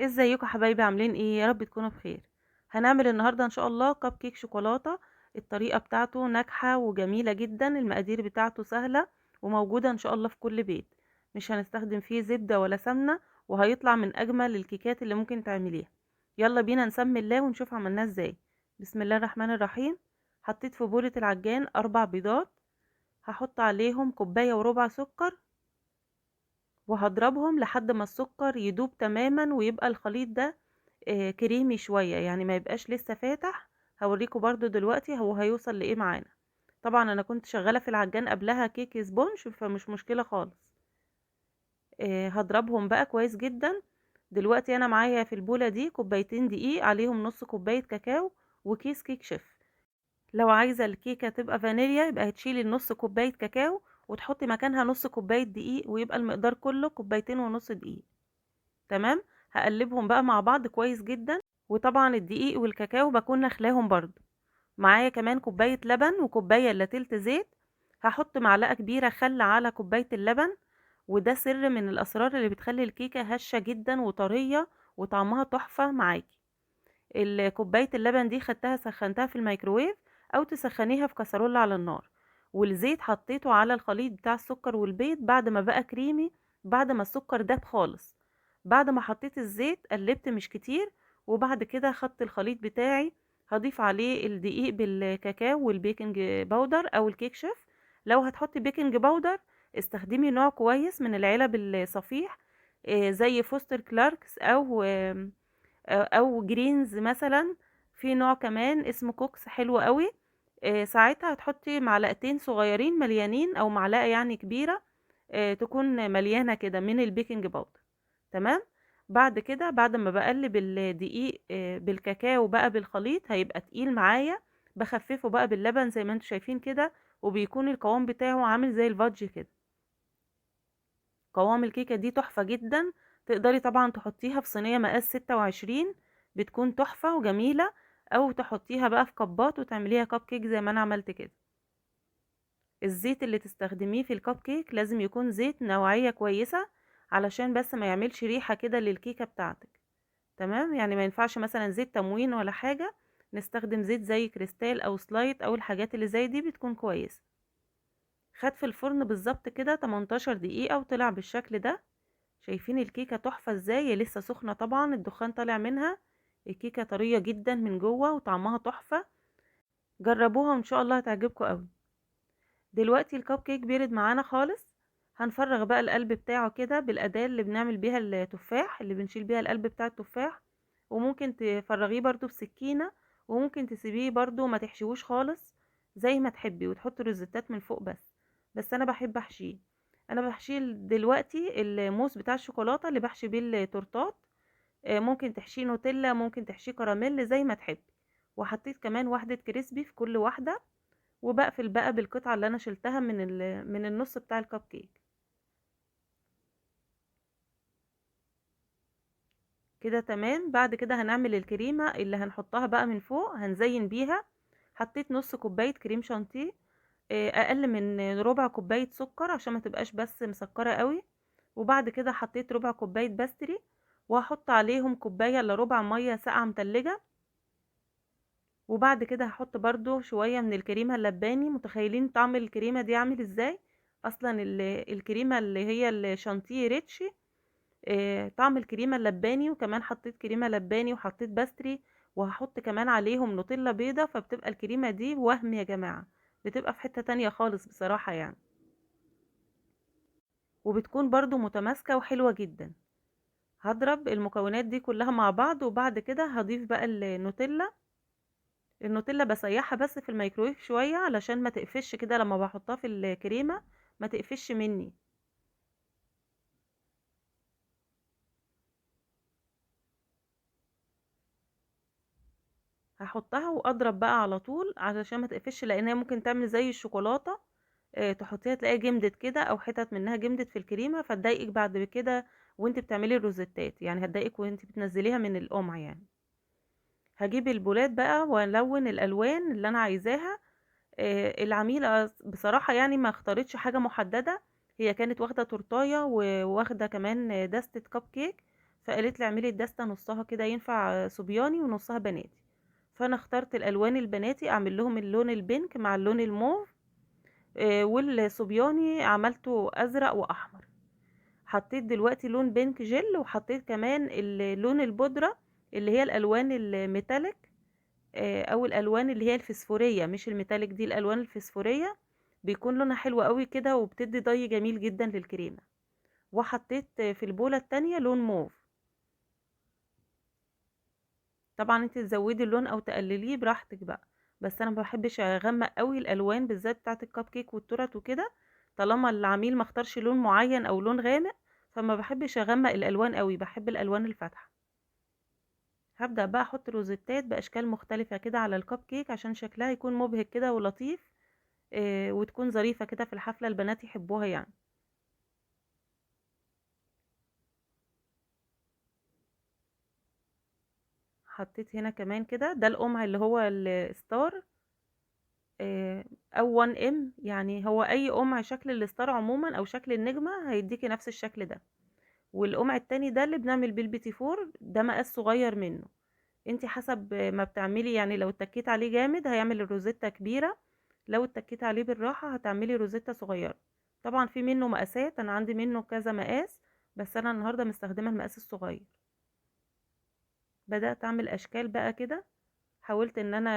ازيكم يا حبايبي؟ عاملين ايه؟ يا رب تكونوا بخير. هنعمل النهارده ان شاء الله كب كيك شوكولاته. الطريقه بتاعته ناجحه وجميله جدا، المقادير بتاعته سهله وموجوده ان شاء الله في كل بيت. مش هنستخدم فيه زبده ولا سمنه، وهيطلع من اجمل الكيكات اللي ممكن تعمليها. يلا بينا نسمي الله ونشوف عملناه ازاي. بسم الله الرحمن الرحيم. حطيت في بولة العجان 4 بيضات، هحط عليهم كوبايه وربع سكر، وهضربهم لحد ما السكر يدوب تماما ويبقى الخليط ده كريمي شوية، يعني ما يبقاش لسه فاتح. هوريكم برضو دلوقتي هو هيوصل لايه معانا. طبعا انا كنت شغالة في العجان قبلها كيك سبونج، فمش مشكلة خالص. هضربهم بقى كويس جدا. دلوقتي انا معايا في البولة دي كوبايتين دقيق، عليهم نص كوباية كاكاو، وكيس كيك شيف. لو عايزة الكيكة تبقى فانيليا يبقى هتشيلي النص كوباية كاكاو وتحطي مكانها نص كوباية دقيق، ويبقى المقدار كله كوبايتين ونص دقيق. تمام. هقلبهم بقى مع بعض كويس جدا. وطبعا الدقيق والكاكاو بكون نخلاهم برضو. معايا كمان كوباية لبن وكوباية الا تلت زيت. هحط معلقة كبيرة خل على كوباية اللبن، وده سر من الاسرار اللي بتخلي الكيكة هشة جدا وطرية وطعمها تحفة معاكي. كوباية اللبن دي خدتها سخنتها في الميكروويف، او تسخنيها في كسرولة على النار. والزيت حطيته على الخليط بتاع السكر والبيض بعد ما بقى كريمي، بعد ما السكر داب خالص. بعد ما حطيت الزيت قلبت مش كتير، وبعد كده خدت الخليط بتاعي. هضيف عليه الدقيق بالكاكاو والبيكنج باودر او الكيك شيف. لو هتحطي بيكنج باودر استخدمي نوع كويس من العلب الصفيح، زي فوستر كلاركس او جرينز مثلا. في نوع كمان اسمه كوكس حلو قوي. ساعتها هتحطي معلقتين صغيرين مليانين او معلقة يعني كبيرة، تكون مليانة كده من البيكنج باودر. تمام. بعد كده بعد ما بقلب الدقيق بالكاكاو بقى بالخليط هيبقى تقيل معايا. بخففه بقى باللبن زي ما انتم شايفين كده، وبيكون القوام بتاعه عامل زي الفادج كده. قوام الكيكة دي تحفة جدا. تقدري طبعا تحطيها في صينية مقاس 26، بتكون تحفة وجميلة. او تحطيها بقى في كبات وتعمليها كب كيك زي ما انا عملت كده. الزيت اللي تستخدميه في الكب كيك لازم يكون زيت نوعية كويسة، علشان بس ما يعملش ريحة كده للكيكة بتاعتك. تمام، يعني ما ينفعش مثلا زيت تموين ولا حاجة. نستخدم زيت زي كريستال او سلايت او الحاجات اللي زي دي بتكون كويسة. خد في الفرن بالظبط كده 18 دقيقة وطلع بالشكل ده. شايفين الكيكة تحفة ازاي؟ هي لسه سخنة طبعا، الدخان طالع منها. الكيكة طرية جدا من جوه وطعمها تحفة. جربوها وان شاء الله هتعجبكم قوي. دلوقتي الكب كيك بيرد معانا خالص. هنفرغ بقى القلب بتاعه كده بالأداة اللي بنعمل بيها التفاح، اللي بنشيل بيها القلب بتاع التفاح. وممكن تفرغيه برضو بسكينة، وممكن تسيبيه برضو ما تحشيهوش خالص، زي ما تحبي، وتحطي روزيتات من فوق بس انا بحب احشيه. انا بحشيه دلوقتي الموس بتاع الشوكولاتة اللي بحشي بيه التورتات. ممكن تحشيه نوتيلا، ممكن تحشيه كراميل زي ما تحبي. وحطيت كمان واحدة كريسبي في كل واحدة. وبقفل بقى بالقطعة اللي انا شلتها من النص بتاع الكب كيك. كده تمام. بعد كده هنعمل الكريمة اللي هنحطها بقى من فوق هنزين بيها. حطيت نص كوباية كريم شانتيه، اقل من ربع كوباية سكر عشان ما تبقاش بس مسكرة قوي. وبعد كده حطيت ربع كوباية باستري، وهحط عليهم كوباية الا ربع مية ساقعة متلجة. وبعد كده هحط برضو شوية من الكريمة اللباني. متخيلين طعم الكريمة دي عامل ازاي؟ اصلا الكريمة اللي هي الشانتيه ريتش، طعم الكريمة اللباني. وكمان حطيت كريمة لباني وحطيت باستري، وهحط كمان عليهم نوتيلا بيضة، فبتبقى الكريمة دي وهم يا جماعة. بتبقى في حتة تانية خالص بصراحة يعني. وبتكون برضو متماسكة وحلوة جدا. هضرب المكونات دي كلها مع بعض، وبعد كده هضيف بقى النوتيلا. النوتيلا بسيحها بس في الميكرويف شوية علشان ما تقفش كده لما بحطها في الكريمة، ما تقفش مني. هحطها واضرب بقى على طول علشان ما تقفش، لان هي ممكن تعمل زي الشوكولاتة. تحطيها تلاقيها جمدت كده، او حتت منها جمدت في الكريمة فتضايقك بعد كده وانت بتعملي الروزيتات، يعني هتضايقك وانت بتنزليها من القمع يعني. هجيب البولات بقى والون الالوان اللي انا عايزاها. العميلة بصراحة يعني ما اختارتش حاجة محددة. هي كانت واخدة تورتاية وواخدة كمان دستة كب كيك، فقالت لي اعملي الدستة نصها كده ينفع صبياني ونصها بناتي. فانا اخترت الالوان البناتي اعمل لهم اللون البينك مع اللون الموف، والصبياني عملته ازرق واحمر. حطيت دلوقتي لون بينك جل، وحطيت كمان لون البودرة اللي هي الالوان الميتاليك، او الالوان اللي هي الفسفورية مش الميتاليك، دي الالوان الفسفورية بيكون لونها حلو قوي كده وبتدي ضي جميل جدا للكريمة. وحطيت في البولة التانية لون موف. طبعا انت تزودي اللون او تقلليه براحتك بقى، بس انا ما بحبش اغمق قوي الالوان بالذات بتاعه الكب كيك والتورت وكده، طالما العميل ما اختارش لون معين او لون غامق، فما بحبش اغمق الالوان قوي، بحب الالوان الفاتحه. هبدأ بقى احط روزيتات باشكال مختلفه كده على الكب كيك عشان شكلها يكون مبهج كده ولطيف، وتكون ظريفه كده في الحفله، البنات يحبوها يعني. حطيت هنا كمان كده، ده القمع اللي هو الستار، او 1 ام، يعني هو اي قمع شكل الستار عموما او شكل النجمة هيديكي نفس الشكل ده. والقمع التاني ده اللي بنعمل بيه البيتي فور، ده مقاس صغير منه. انتي حسب ما بتعملي، يعني لو اتكيت عليه جامد هيعمل الروزيتا كبيرة، لو اتكيت عليه بالراحة هتعملي روزيتا صغيرة. طبعا في منه مقاسات، انا عندي منه كذا مقاس، بس انا النهاردة مستخدمة المقاس الصغير. بدأت اعمل اشكال بقى كده، حاولت ان انا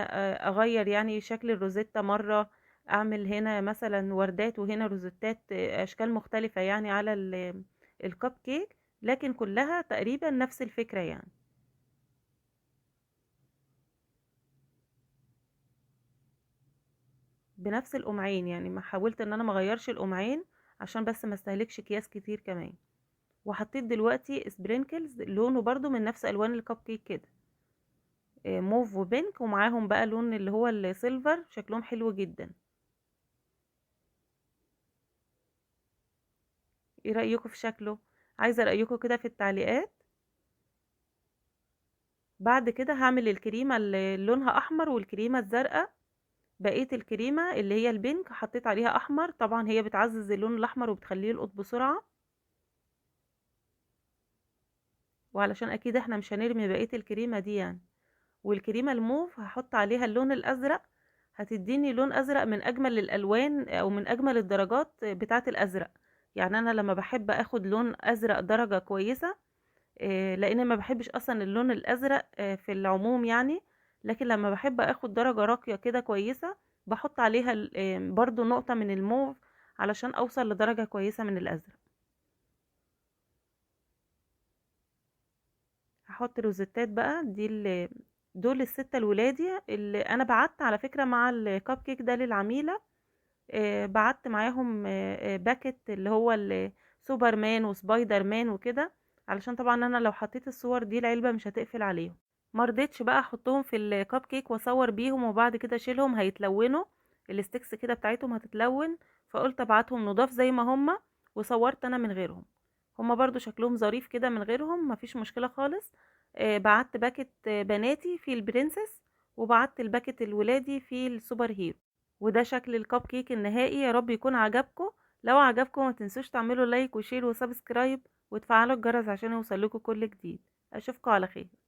اغير يعني شكل الروزيتا مرة، اعمل هنا مثلا وردات وهنا روزيتات، اشكال مختلفة يعني على الكب كيك، لكن كلها تقريبا نفس الفكرة يعني. بنفس القمعين يعني، ما حاولت ان انا ما اغيرش القمعين عشان بس ما استهلكش اكياس كتير كمان. وحطيت دلوقتي سبرينكلز لونه برضو من نفس الوان الكب كيك كده، موف وبينك، ومعاهم بقى لون اللي هو السيلفر، شكلهم حلو جدا. ايه رأيكم في شكله؟ عايزة رأيكم كده في التعليقات. بعد كده هعمل الكريمة اللي لونها احمر والكريمة الزرقاء. بقية الكريمة اللي هي البينك حطيت عليها احمر، طبعا هي بتعزز اللون الاحمر وبتخليه يلقط بسرعة، وعلشان اكيد احنا مش هنرمي بقية الكريمة دي يعني. والكريمة الموف هحط عليها اللون الازرق، هتديني لون ازرق من اجمل الالوان او من اجمل الدرجات بتاعة الازرق. يعني انا لما بحب اخد لون ازرق درجة كويسة، لان ما بحبش اصلا اللون الازرق في العموم يعني، لكن لما بحب اخد درجة راقية كده كويسة بحط عليها برضو نقطة من الموف علشان اوصل لدرجة كويسة من الازرق. هحط روزيتات بقى، دي دول الستة الولادي اللي انا بعت على فكرة مع الكب كيك ده للعميلة. بعت معاهم باكت اللي هو سوبرمان وسبايدر مان وكده، علشان طبعا انا لو حطيت الصور دي العلبة مش هتقفل عليهم. مرضتش بقى احطهم في الكب كيك واصور بيهم وبعد كده اشيلهم هيتلونوا، الستيكس كده بتاعتهم هتتلون، فقلت ابعتهم نضاف زي ما هما، وصورت انا من غيرهم. هما برضو شكلهم ظريف كده من غيرهم، مفيش مشكلة خالص. بعت باكت بناتي في البرنسس، وبعت الباكت الولادي في السوبر هيرو. وده شكل الكب كيك النهائي، يا رب يكون عجبكم. لو عجبكم ما تنسوش تعملوا لايك وشير وسبسكرايب وتفعلوا الجرس عشان يوصلكوا كل جديد. اشوفكم على خير.